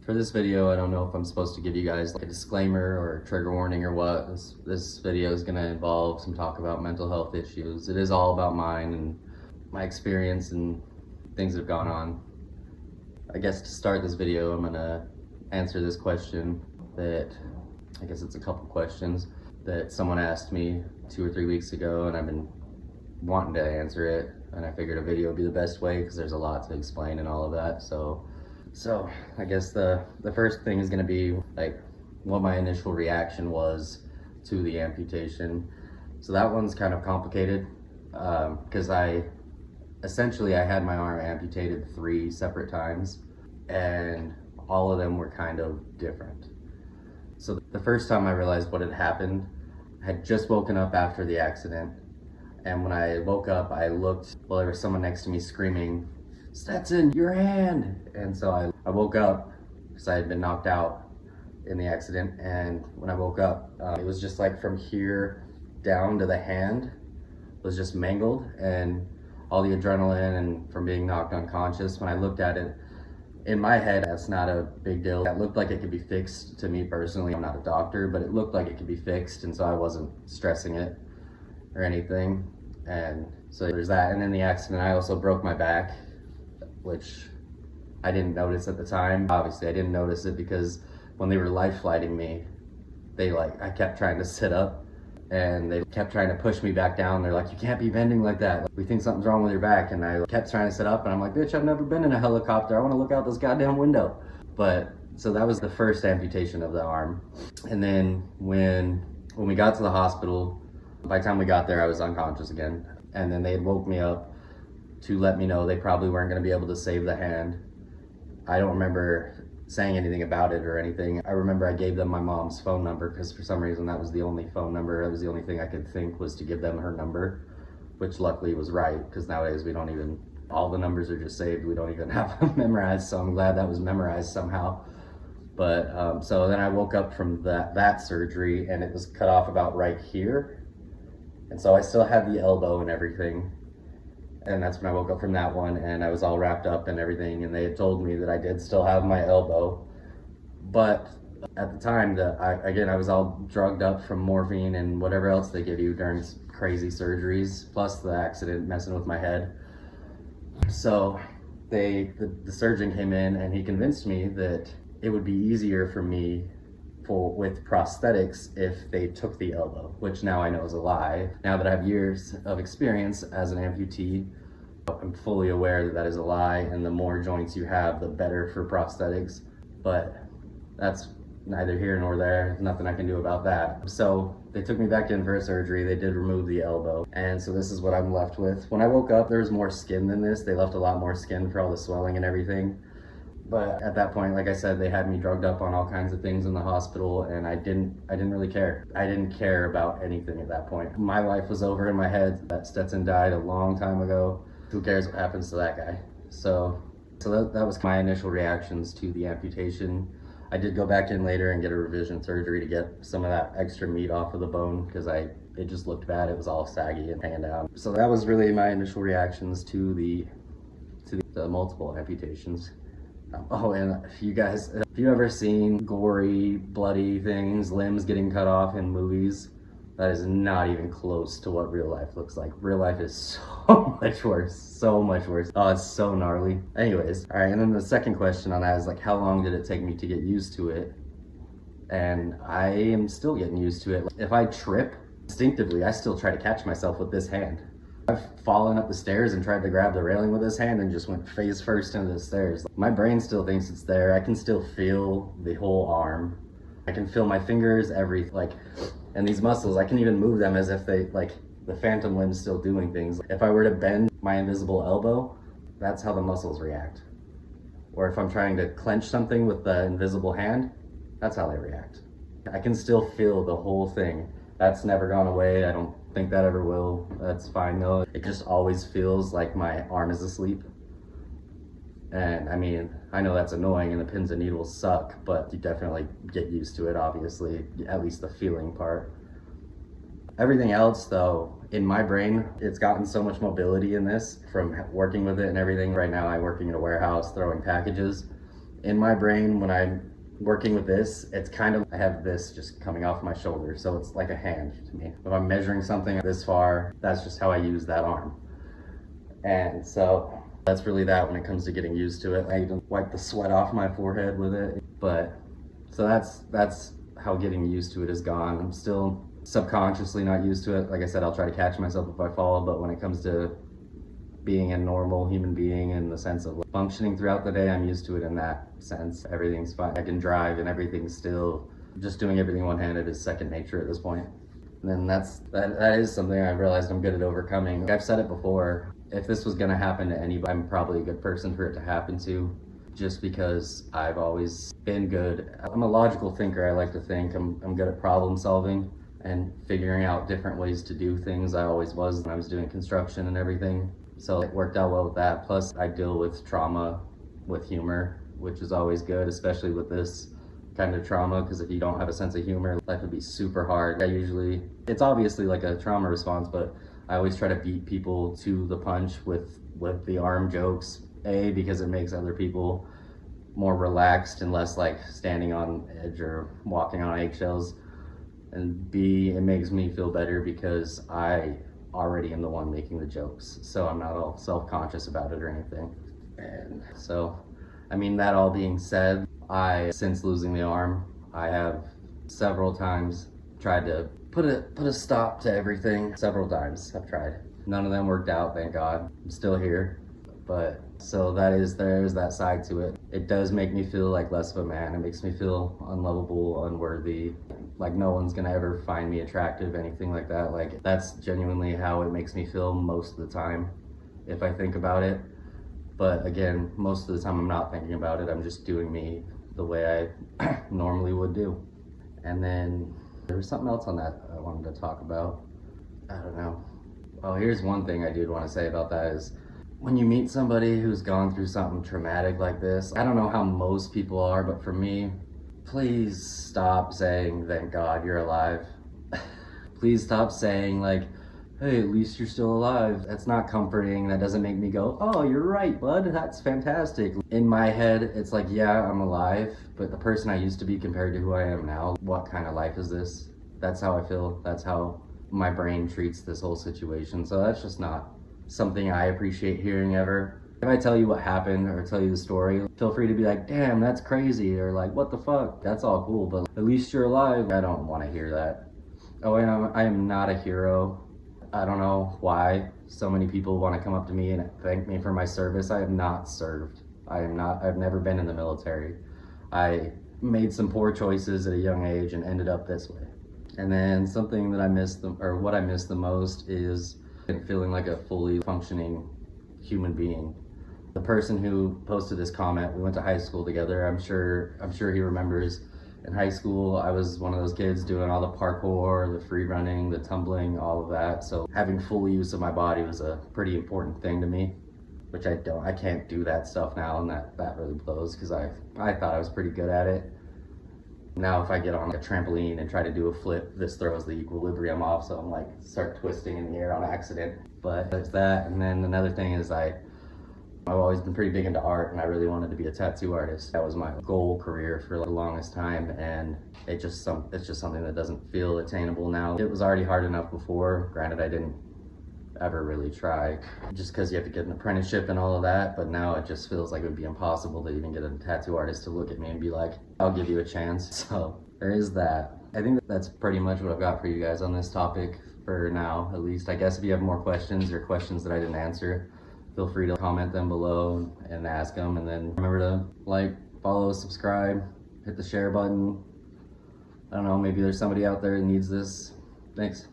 For this video, I don't know if I'm supposed to give you guys like a disclaimer or a trigger warning or what. This video is going to involve some talk about mental health issues. It is all about mine and my experience and things that have gone on. I guess to start this video, I'm going to answer this question that, I guess it's a couple questions that someone asked me 2 or 3 weeks ago, and I've been wanting to answer it, and I figured a video would be the best way because there's a lot to explain and all of that. So I guess the first thing is going to be like what my initial reaction was to the amputation. So that one's kind of complicated because I had my arm amputated 3 separate times, and all of them were kind of different. So the first time I realized what had happened, I had just woken up after the accident, and when I woke up, I looked, well, there was someone next to me screaming, "Stetson, your hand!" And so I woke up because I had been knocked out in the accident, and when I woke up, it was just like from here down to the hand was just mangled, and all the adrenaline and from being knocked unconscious. When I looked at it, in my head, that's not a big deal. That looked like it could be fixed to me personally. I'm not a doctor, but it looked like it could be fixed, and so I wasn't stressing it or anything. And so there's that. And in the accident, I also broke my back, which I didn't notice at the time. Obviously, I didn't notice it because when they were life flighting me, I kept trying to sit up, and they kept trying to push me back down. They're like, "You can't be bending like that. We think something's wrong with your back." And I kept trying to sit up, and I'm like, "Bitch, I've never been in a helicopter. I want to look out this goddamn window." But so that was the first amputation of the arm. And then when we got to the hospital, by the time we got there, I was unconscious again. And then they had woke me up to let me know they probably weren't going to be able to save the hand. I don't remember saying anything about it or anything. I remember I gave them my mom's phone number because for some reason that was the only phone number. That was the only thing I could think was to give them her number, which luckily was right because nowadays we don't even, all the numbers are just saved. We don't even have them memorized, so I'm glad that was memorized somehow. But so then I woke up from that surgery, and it was cut off about right here. And so I still had the elbow and everything. And that's when I woke up from that one, and I was all wrapped up and everything, and they had told me that I did still have my elbow. But at the time, I was all drugged up from morphine and whatever else they give you during crazy surgeries, plus the accident messing with my head. So the surgeon came in, and he convinced me that it would be easier for me with prosthetics if they took the elbow, which now I know is a lie. Now that I have years of experience as an amputee, I'm fully aware that that is a lie, and the more joints you have, the better for prosthetics. But that's neither here nor there. Nothing I can do about that. So they took me back in for a surgery. They did remove the elbow, and so this is what I'm left with. When I woke up, there was more skin than this. They left a lot more skin for all the swelling and everything. But at that point, like I said, they had me drugged up on all kinds of things in the hospital, and I didn't really care. I didn't care about anything at that point. My life was over in my head. That Stetson died a long time ago. Who cares what happens to that guy? So that was my initial reactions to the amputation. I did go back in later and get a revision surgery to get some of that extra meat off of the bone because it just looked bad. It was all saggy and hanging down. So that was really my initial reactions to the multiple amputations. Oh, and if you ever seen gory, bloody things, limbs getting cut off in movies, that is not even close to what real life looks like. Real life is so much worse, so much worse. Oh, it's so gnarly. Anyways, all right, and then the second question on that is like, how long did it take me to get used to it? And I am still getting used to it. If I trip, instinctively, I still try to catch myself with this hand. I've fallen up the stairs and tried to grab the railing with this hand and just went face first into the stairs. My brain still thinks it's there. I can still feel the whole arm. I can feel my fingers, and these muscles, I can even move them as if the phantom limb's still doing things. If I were to bend my invisible elbow, that's how the muscles react. Or if I'm trying to clench something with the invisible hand, that's how they react. I can still feel the whole thing. That's never gone away. I don't think that ever will. That's fine though. It just always feels like my arm is asleep. And I mean, I know that's annoying and the pins and needles suck, but you definitely get used to it, obviously, at least the feeling part. Everything else though, in my brain, it's gotten so much mobility in this from working with it and everything. Right now I'm working in a warehouse throwing packages. In my brain, when I'm working with this, it's kind of, I have this just coming off my shoulder, so it's like a hand to me. If I'm measuring something this far, that's just how I use that arm. And so that's really that when it comes to getting used to it. I even wipe the sweat off my forehead with it. But so that's how getting used to it is gone. I'm still subconsciously not used to it. Like I said, I'll try to catch myself if I fall, but when it comes to being a normal human being in the sense of functioning throughout the day, I'm used to it in that sense. Everything's fine. I can drive and everything's still, just doing everything one-handed is second nature at this point. And then that is something I've realized I'm good at overcoming. I've said it before, if this was gonna happen to anybody, I'm probably a good person for it to happen to, just because I've always been good. I'm a logical thinker, I like to think. I'm good at problem solving and figuring out different ways to do things. I always was when I was doing construction and everything. So it worked out well with that. Plus I deal with trauma with humor, which is always good, especially with this kind of trauma, because if you don't have a sense of humor, life would be super hard. It's obviously like a trauma response, but I always try to beat people to the punch with the arm jokes. A, because it makes other people more relaxed and less like standing on edge or walking on eggshells. And B, it makes me feel better because I already am the one making the jokes, so I'm not all self-conscious about it or anything. And so, I mean, that all being said, since losing the arm, I have several times tried to put a stop to everything. Several times I've tried. None of them worked out, thank God. I'm still here. But so there's that side to it. It does make me feel like less of a man. It makes me feel unlovable, unworthy, like no one's gonna ever find me attractive, anything like that. Like that's genuinely how it makes me feel most of the time if I think about it. But again, most of the time I'm not thinking about it. I'm just doing me the way I normally would do. And then there was something else on that I wanted to talk about. I don't know. Oh, here's one thing I did want to say about that is, when you meet somebody who's gone through something traumatic like this, I don't know how most people are, but for me, please stop saying, thank God you're alive. Please stop saying like, hey, at least you're still alive. That's not comforting. That doesn't make me go, oh, you're right, bud. That's fantastic. In my head, it's like, yeah, I'm alive, but the person I used to be compared to who I am now, what kind of life is this? That's how I feel. That's how my brain treats this whole situation. So that's just not something I appreciate hearing ever. If I tell you what happened or tell you the story, feel free to be like, damn, that's crazy, or like, what the fuck? That's all cool, but at least you're alive. I don't want to hear that. Oh, and I am not a hero. I don't know why so many people want to come up to me and thank me for my service. I have not served. I've never been in the military. I made some poor choices at a young age and ended up this way. And then something that what I miss the most is feeling like a fully functioning human being. The person who posted this comment, we went to high school together. I'm sure he remembers. In high school, I was one of those kids doing all the parkour, the free running, the tumbling, all of that. So having full use of my body was a pretty important thing to me, which I can't do that stuff now, and that really blows because I thought I was pretty good at it. Now if I get on a trampoline and try to do a flip, this throws the equilibrium off, so I'm like start twisting in the air on accident. But there's that, and then another thing is I've always been pretty big into art, and I really wanted to be a tattoo artist. That was my goal career for the longest time, and it's just something that doesn't feel attainable now. It was already hard enough before. Granted, I didn't ever really try, just because you have to get an apprenticeship and all of that, but now it just feels like it would be impossible to even get a tattoo artist to look at me and be like, I'll give you a chance. So there is that. I think that's pretty much what I've got for you guys on this topic for now, at least. I guess if you have more questions or questions that I didn't answer, feel free to comment them below and ask them. And then remember to like, follow, subscribe, hit the share button. I don't know, maybe there's somebody out there that needs this. Thanks.